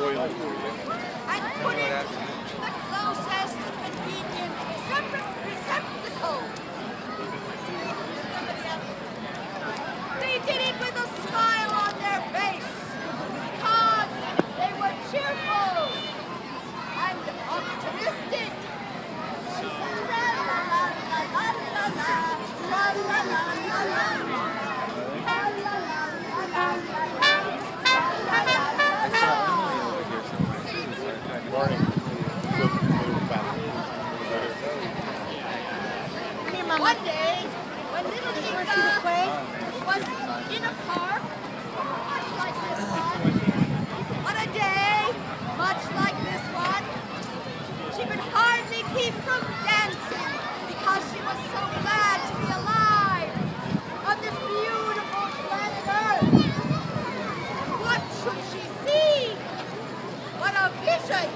and put it in the closest convenient receptacle. They did it with a smile on their face because they were cheerful and optimistic. One day, when little Inga was in a park, much like this one, on a day much like this one, she could hardly keep from dancing because she was so glad to be alive on this beautiful planet Earth. What should she see? What a vision!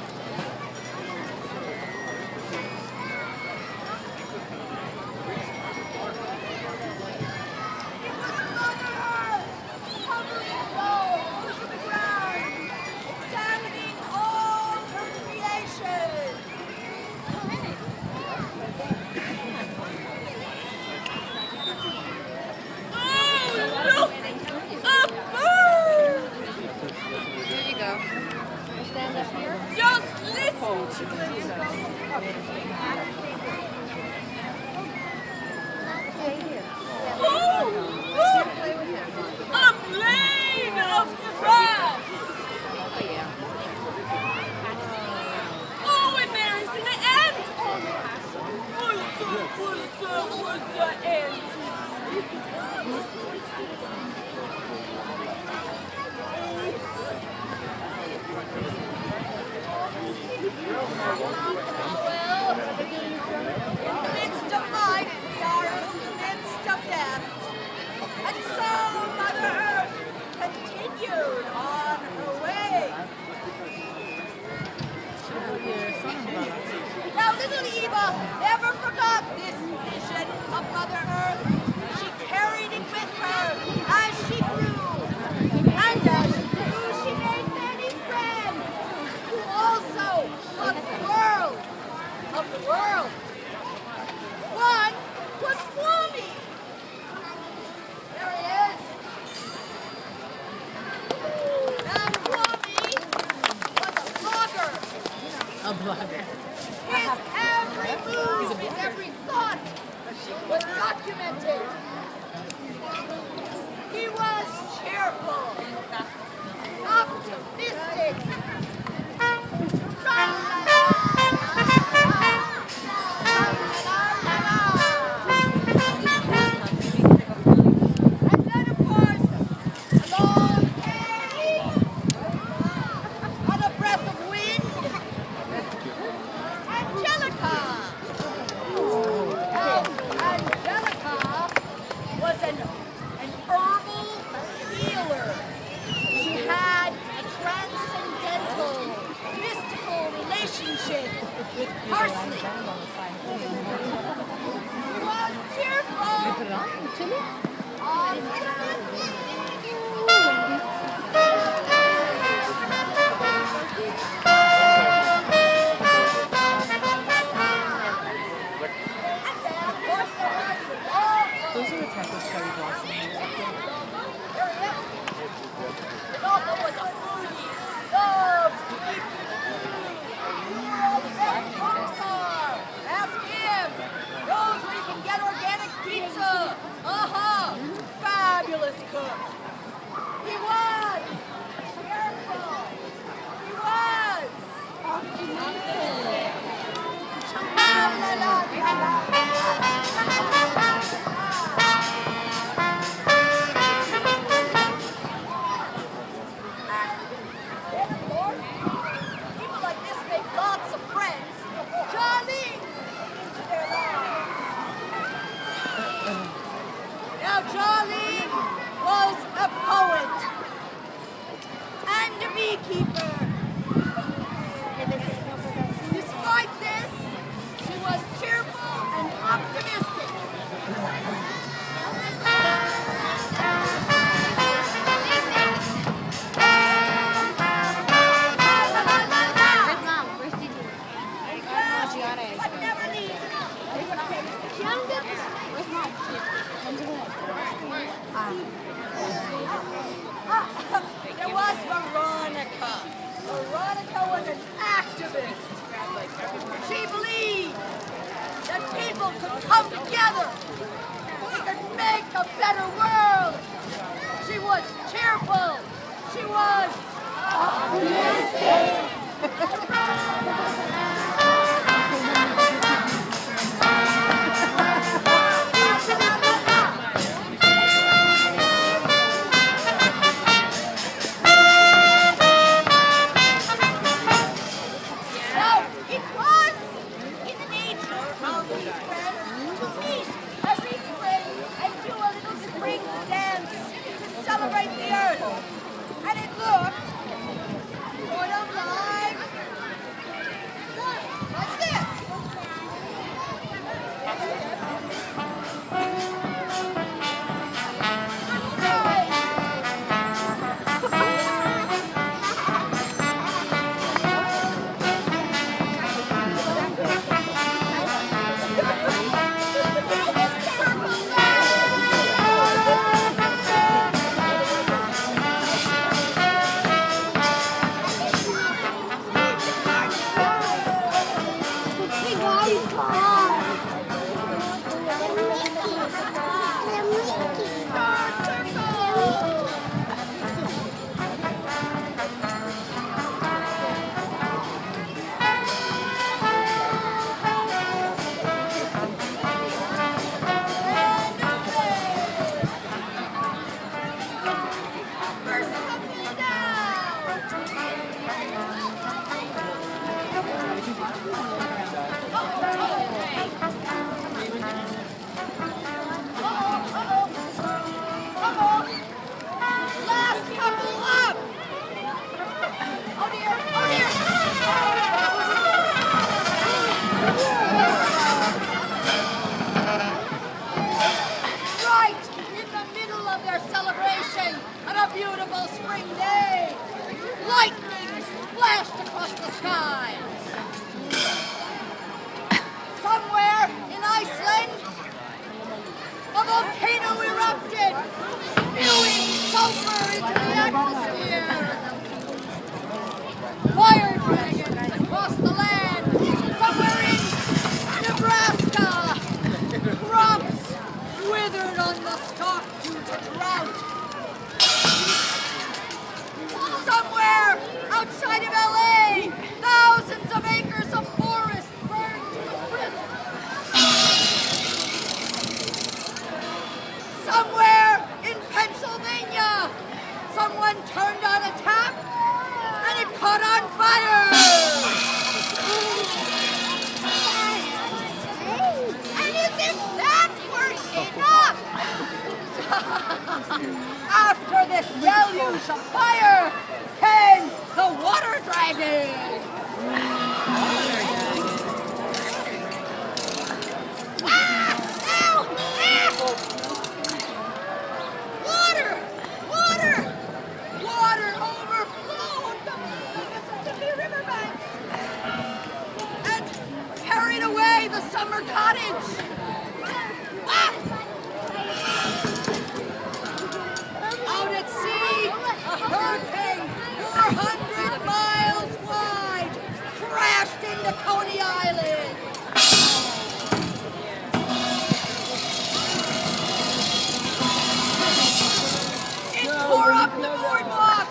Never forgot this vision of Mother Earth. She carried it with her as she grew. And as she grew, she made many friends who also loved the world. One was Swami. There he is. Now Swami was a blogger. A blogger. His every move and every thought was documented. He was cheerful, optimistic. And then, of course, along came, on a breath of wind, Angelica. Angelica was an herbal healer. She had a transcendental, mystical relationship with parsley. She was cheerful. Those are the type of cherry blossoms. Ask him. Knows where you can get organic pizza. Fabulous cook. He was cheerful. He was optimistic. People like this make lots of friends. Charlene into their lives. Now Charlene was a poet and a beekeeper. Despite this, she was cheerful and optimistic. people could come together. We could make a better world. She was cheerful. She was optimistic. Celebrate the earth, and it looked sort of like this. Beautiful spring day. Lightning flashed across the sky. Somewhere in Iceland, a volcano erupted, spewing sulfur into the atmosphere. Fire dragons across the land. Somewhere in Nebraska, crops withered on the stalk due to drought. Somewhere outside of LA, thousands of acres of forest burned to a crisp. Somewhere in Pennsylvania, someone turned on a tap and it caught on fire. And isn't that worth enough? After this deluge of fire came the water dragon. Water overflowed the Mississippi riverbank and carried away the summer cottage. Out at sea, a hurricane 400 miles wide crashed into Coney Island. It tore up the boardwalk.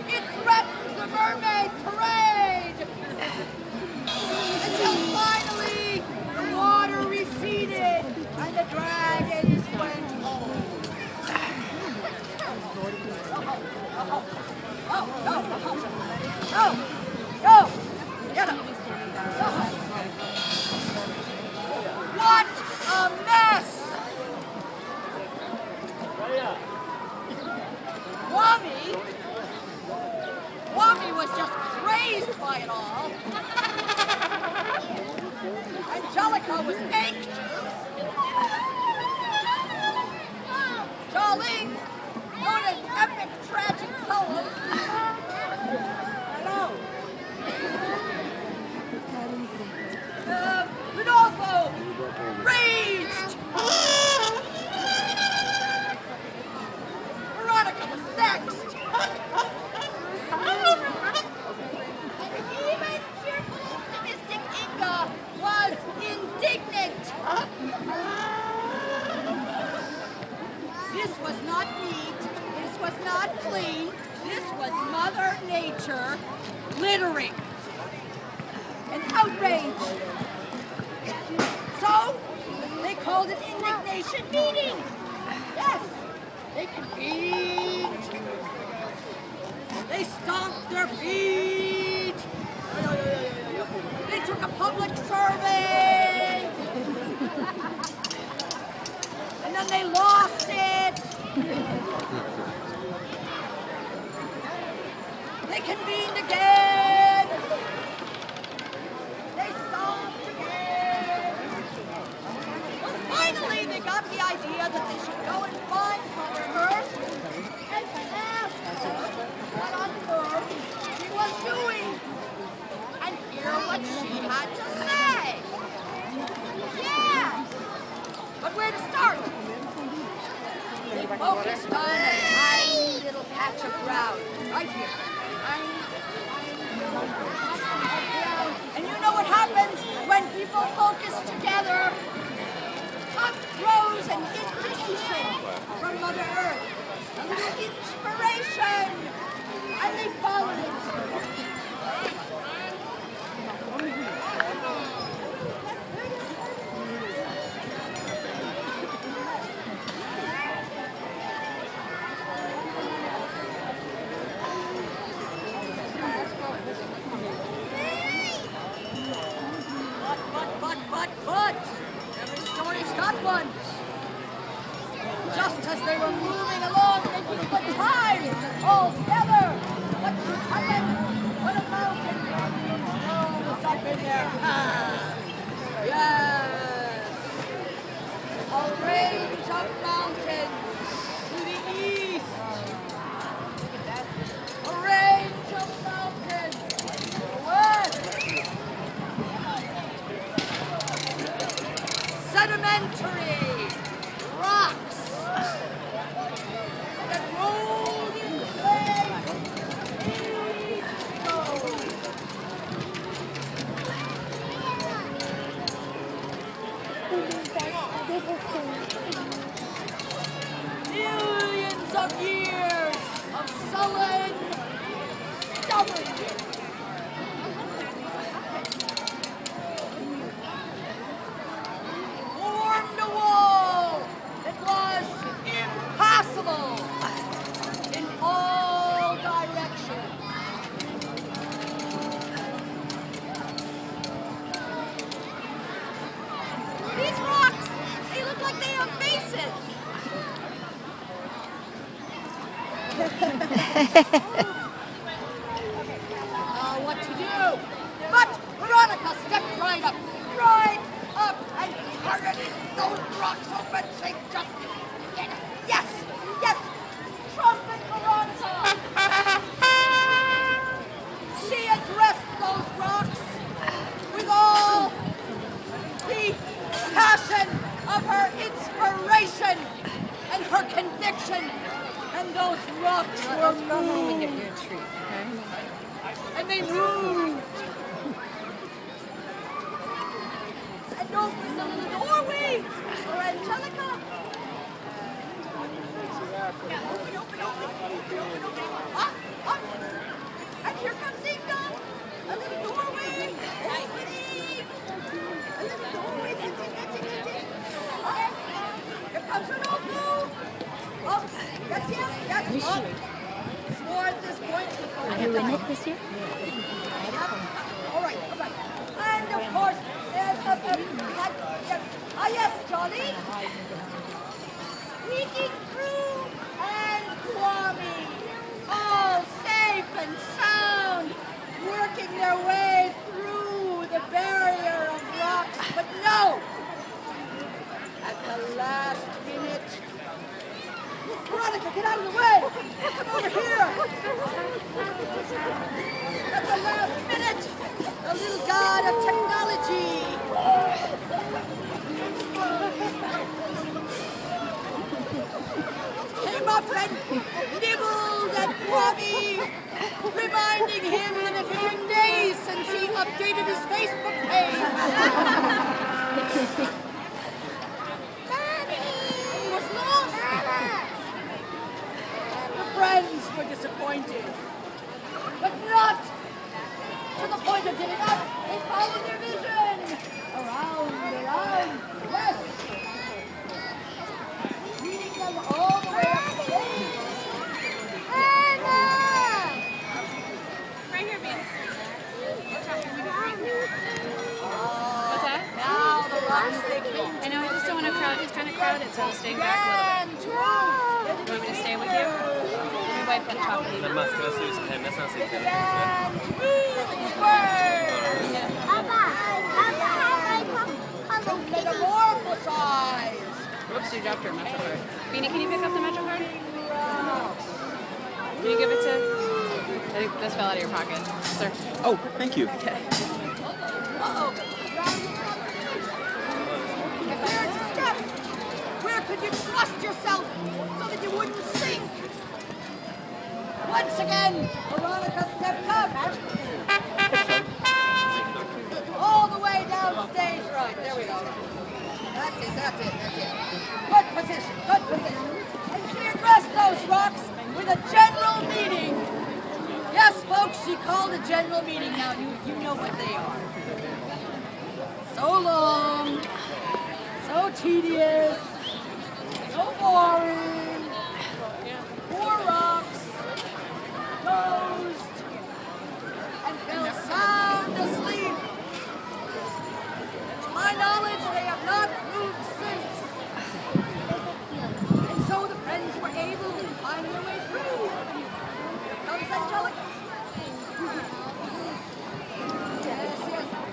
It threatened the Mermaid Parade. Until finally, the water receded and the dragons went home. What a mess! Wami was just crazed by it all. Angelica was anxious. Charlene wrote an epic tragic poem. Hello. Rodolfo raged. Veronica was next. And even cheerful, optimistic Inga was indignant. picture littering and outrage. So they called an indignation meeting. Yes, they convened. They stomped their feet. They took a public survey. And then they lost it. They convened again. They stopped again. Well, finally, they got the idea that they should go and find Mother Earth and ask her what on earth she was doing and hear what she had to say. Yeah. But where to start? They focused on a tiny little patch of ground right here. And you know what happens when people focus together? Up grows an intuition from Mother Earth, a little inspiration, and they followed it. But, every story's got one. Just as they were moving along, making good time, all together, what should happen when a mountain rolls up in their path? Yes, a range of mountains to the east, a range of mountains to the west. Sedimentary rocks that rolled in place millions of years of sullen stubbornness. Formed a wall that was impassable in all directions. These rocks, they look like they have faces. What to do? But Veronica stepped right up, and targeted those rocks open. They just, yes, trumpet Veronica. She addressed those rocks with all the passion of her inspiration and her conviction, and those rocks were moved. Get your treat, okay? And they moved. And opened the little doorway for Angelica. Open. Up. And here comes Inga. A little doorway. Opening. A little doorway. That's it. Up. Here comes Rodolfo. Up. Yes. Up. It's more at this point. Are you in it this year? All right. And of course, yes, Johnny. Squeaking through and Kwame, all safe and sound, working their way through the barrier of rocks. But no! At the last minute, Veronica, get out of the way! Come over here! At the last minute, the little god of technology came up and nibbled at Kwame, reminding him that it had been days since he updated his Facebook page. He was lost. The friends were disappointed. But no! guys are getting up. They follow their vision. Around, west. Leading them all the way up the stage. Right here, baby. What's that? Now the rocks they came. I know, I just don't want to crowd. It's kind of crowded, so I'm staying back a little bit. You want me to stay with you? Let me wipe that chocolate. Den maskar ser ut som hennes ansikte. Metamorphosize. Whoops, you dropped your Metro card. Beanie, can you pick up the Metro card? Can you give it to... I think this fell out of your pocket. Sir. Oh, thank you. Okay. Where could you trust yourself so that you wouldn't sink? Once again, Veronica stepped up. All the way down stage right. There we go. That's it. Good position. And she addressed those rocks with a general meeting. Yes, folks, she called a general meeting. Now, you know what they are. So long, so tedious, so boring, poor rocks, dozed, and fell sound asleep. To my knowledge, they have not moved since. And so the friends were able to find their way through. Here comes Angelica. Yes,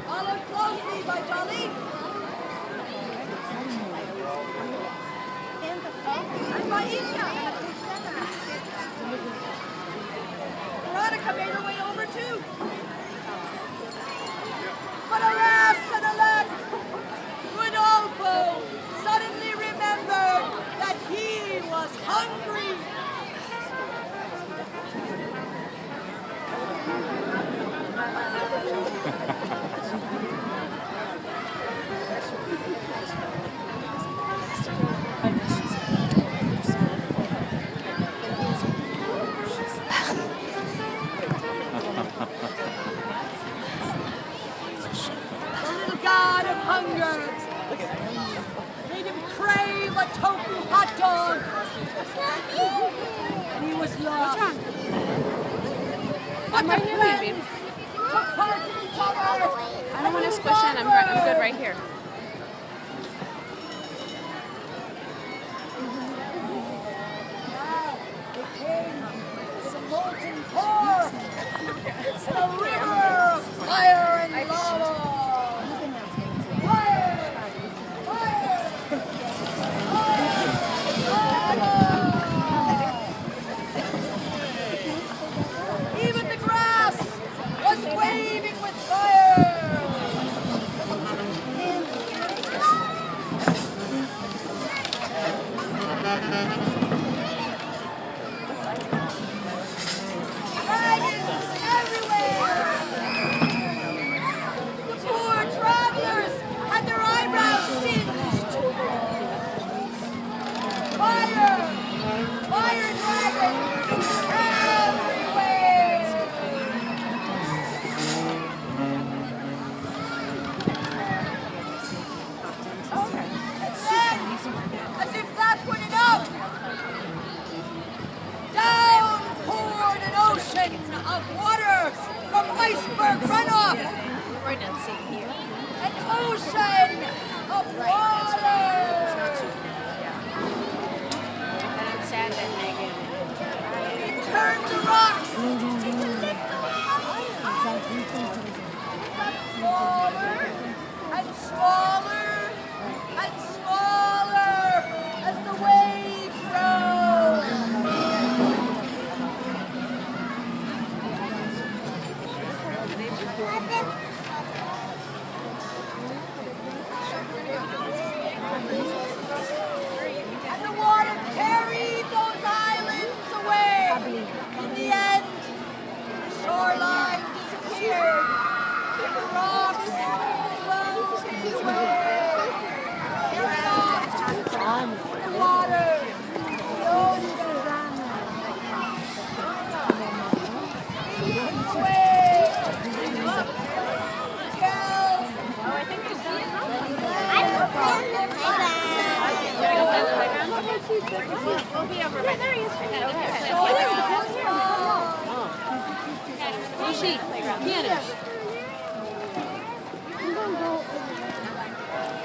followed closely by Jolene. And by Enya. Veronica made her way over too. But alas and alack, Rodolfo suddenly remembered that he was hungry. The little god of hunger made him crave a tofu hot dog. And he was lost. What's wrong? But I'm right here, baby. took part in each other. I don't want to squish in. I'm good right here. Now it came to the molten core. A river of fire and lava. Fire! Even the grass was waving with fire. Dragons everywhere. The poor travelers had their eyebrows singed. Fire dragons everywhere. And then, as if that weren't enough, down poured an ocean of water from iceberg runoff. Right now, see here. An ocean of water. I'm sad that Megan. It turned the rocks smaller and smaller and smaller as the waves rose. And the water carried those islands away. In the end, the shoreline disappeared. The rocks floated away. Carried off the water. The ocean. Away. sheep. Piano.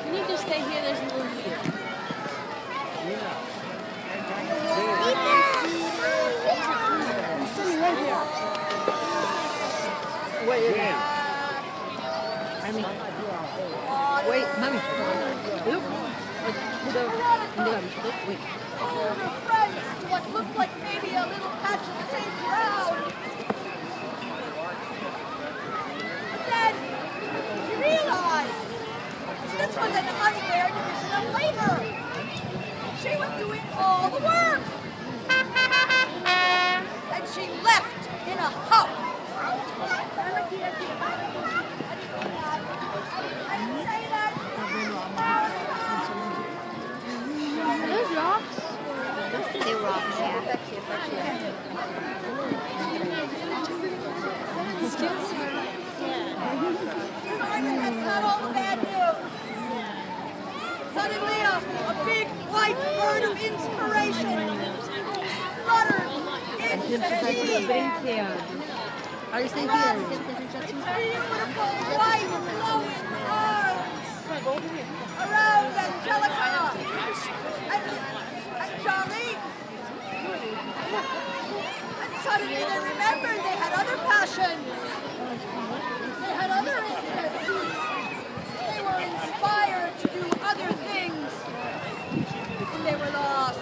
Can you just stay here? There's a little field. Wait, mommy. Oop. Wait. What looked like maybe a little patch of safe ground. But then she realized this was an unfair division of labor. She was doing all the work. And she left in a huff. I didn't say that. Are those rocks? They rocks, yeah. That's not all the bad news. Suddenly a big white bird of inspiration fluttered into the sea. Its beautiful white flowing arms around Angelica and Charlene. And suddenly they remembered they had other passions. They had other interests. They were inspired to do other things. And they were lost.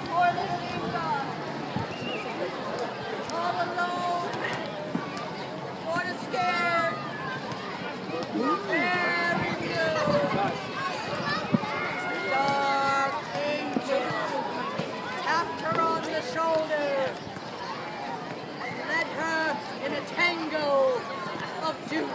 Poor little Inga. All alone. Sort of scared. Very blue. Dark angel tapped her on the shoulder and led her in a tango of two.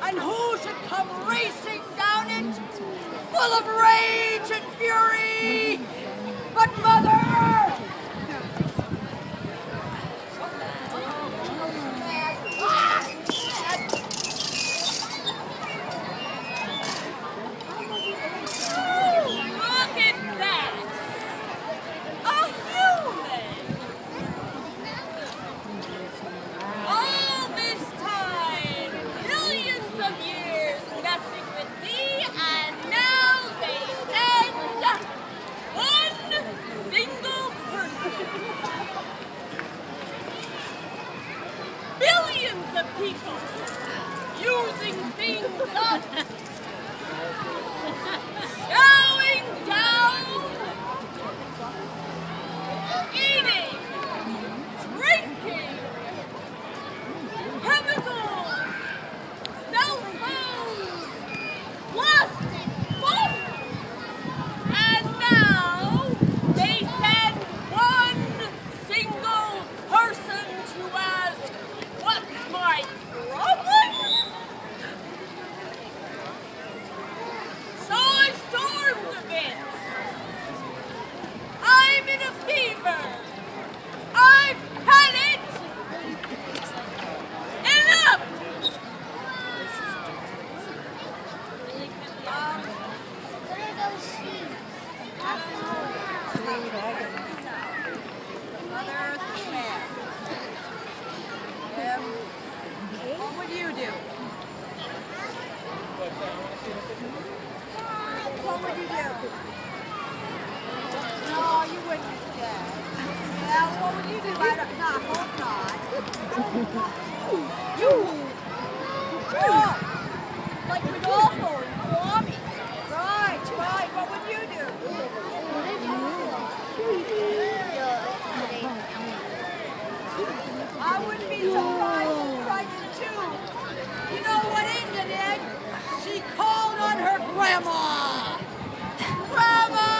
And who should come racing down it, full of rage and fury, but Mother! Look at that! A human! All this time, millions of years messing with me, and now they send one single person. Billions of people using things up, chowing down, eating, drinking, chemicals, cell phones, plastic bottles, and now they send one single person to ask, what's my problem? So I stormed a bit. I'm in a fever. I've had it. Enough. What are those sheep? Mother Square. What would you do? What would you do? No, you wouldn't be dead. Yeah, what would you do? I don't know. Hope not. You. Oh, like Rodolfo and Kwame. be surprised and frightened too. You know what Inga did? She called on her grandma. Grandma!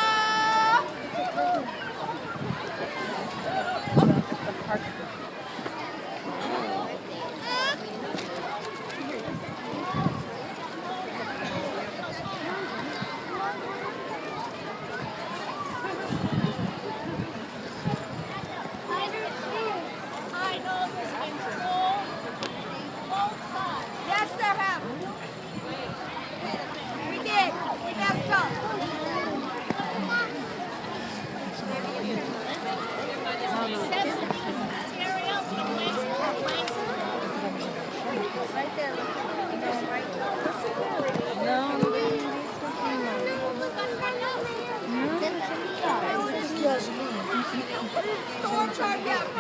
I know there's been both sides. Yes, there have. We did. We messed up. Right there.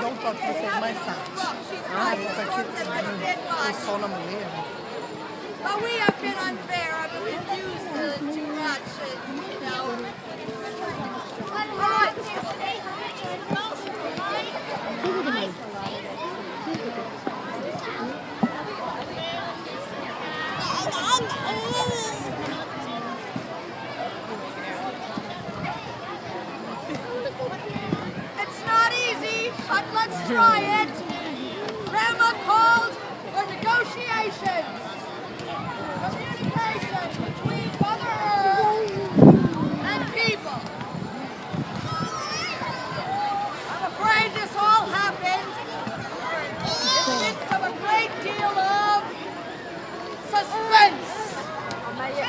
Não pode ser mais tarde. O sol na mulher. But we have been unfair. I mean, we've used too much, you know. All right. It's not easy, but let's try it. Grandma called for negotiations. Communication between Mother Earth and people. I'm afraid this all happened in the midst of a great deal of suspense.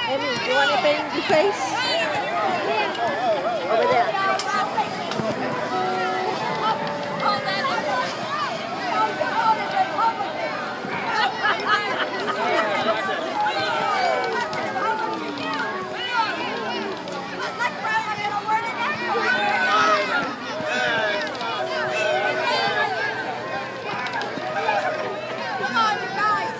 Emmy, you want anything to face? Over there. Come on, you guys.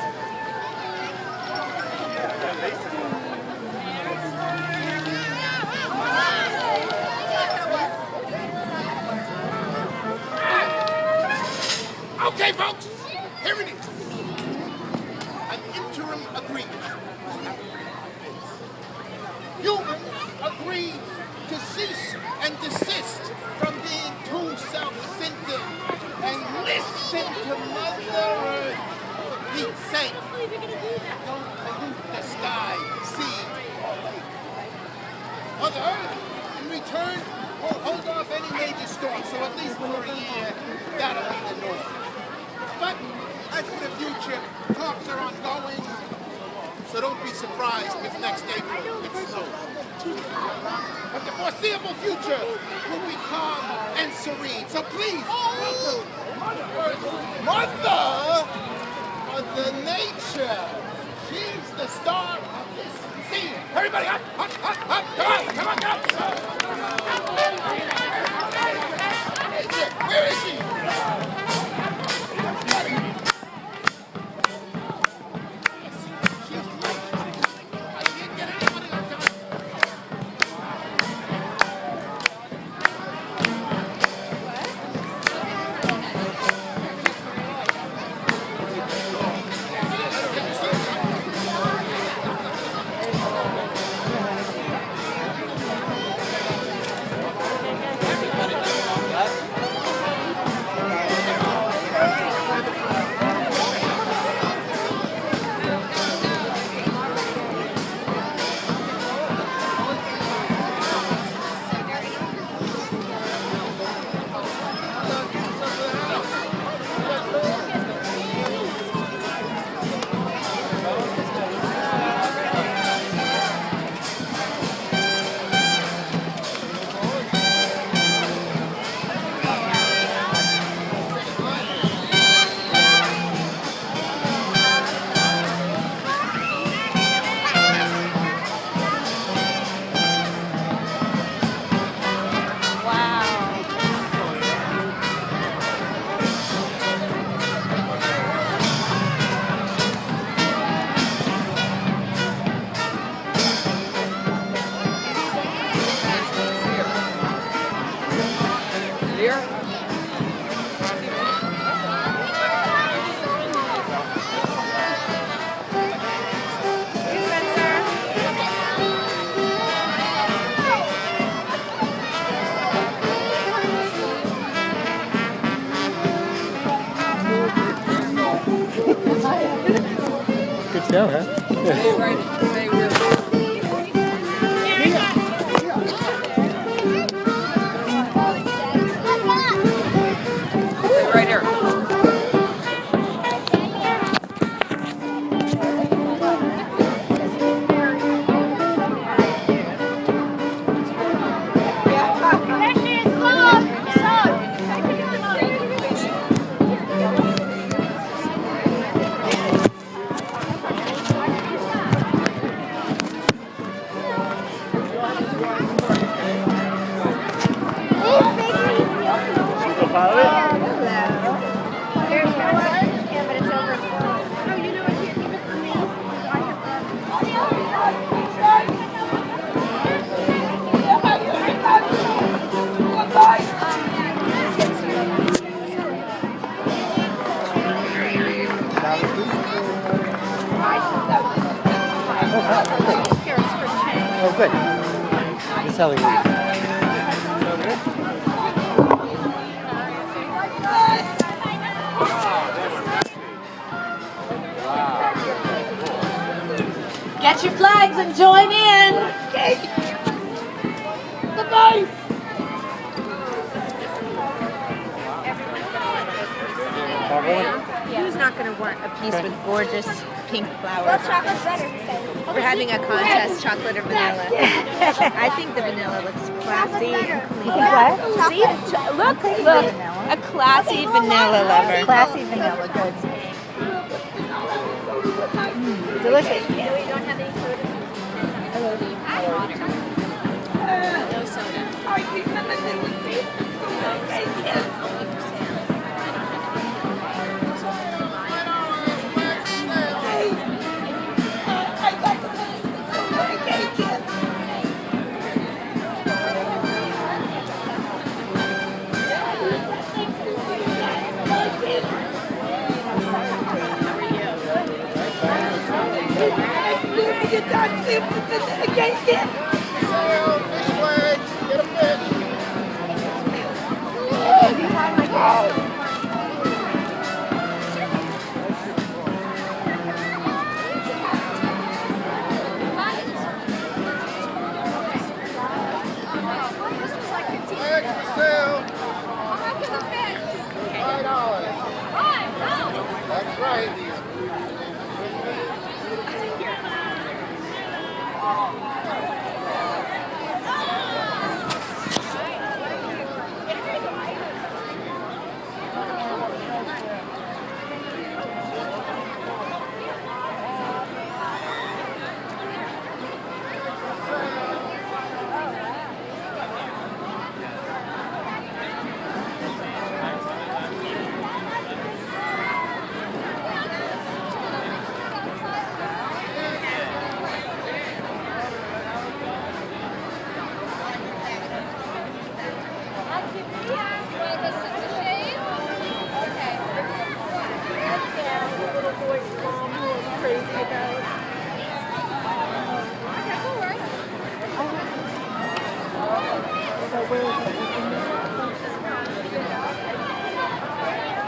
Okay, folks, here it is. An interim agreement. Humans agreed to cease and desist from being too self-centered and listen to Mother Earth. For Pete's sake, don't pollute the sky, sea, or lake. Mother Earth, in return, will hold off any major storm, so at least for a year, that'll be the norm. But as for the future, talks are ongoing, so don't be surprised if next April it's snow. But the foreseeable future will be calm and serene. So please, welcome Mother Earth, Mother Nature. She's the star of this scene. Everybody up, up, up, up, come on, come on, come on. Where is she? Right here. Oh, good. Just telling you. Get your flags and join in. Who's not going to want a piece with gorgeous pink flowers? Well, chocolate's better. We're having a contest, chocolate or vanilla. I think the vanilla looks classy and clean. See? Look, a classy vanilla lover. Classy vanilla, good. Delicious. No soda. That's right.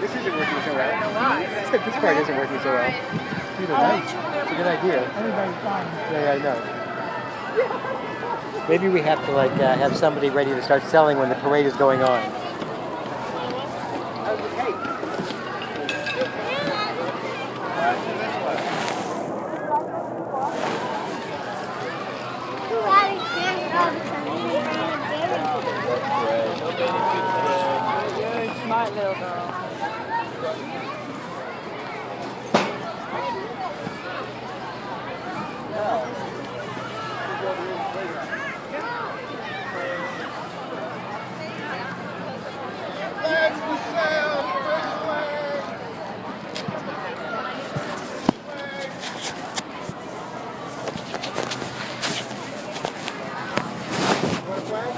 This isn't working so well. This part isn't working so well. These are nice. It's a good idea. Everybody's fine. Yeah, I know. Maybe we have to have somebody ready to start selling when the parade is going on. Smart little girl. Flags for sale, fresh flags. Want a flag?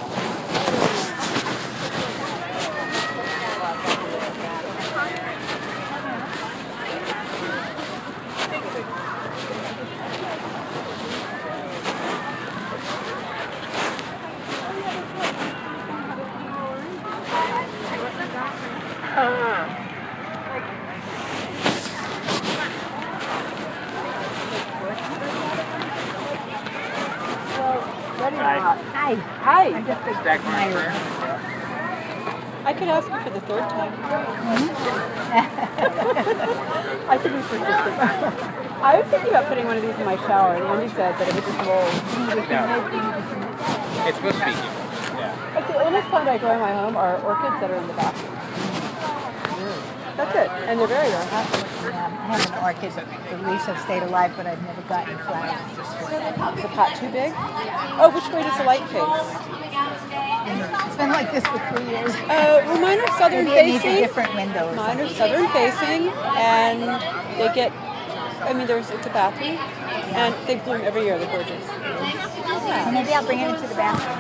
Hi. Hi. I'm just a Stack my prayer. I could ask you for the third time. I could be persistent. I was thinking about putting one of these in my shower, and Andy said that it would just roll. It's supposed to be here. Yeah. Like the only plant I grow in my home are orchids that are in the bathroom. That's it, and they're very rare. I have an orchid that the leaves have stayed alive, but I've never gotten flowers. Is the pot too big? Oh, which way does the light face? It's been like this for 3 years. Well, mine are southern Maybe it needs a facing. different window or Mine are something. southern facing, and they get. I mean, it's a bathroom, and they bloom every year. They're gorgeous. Well, maybe I'll bring it into the bathroom.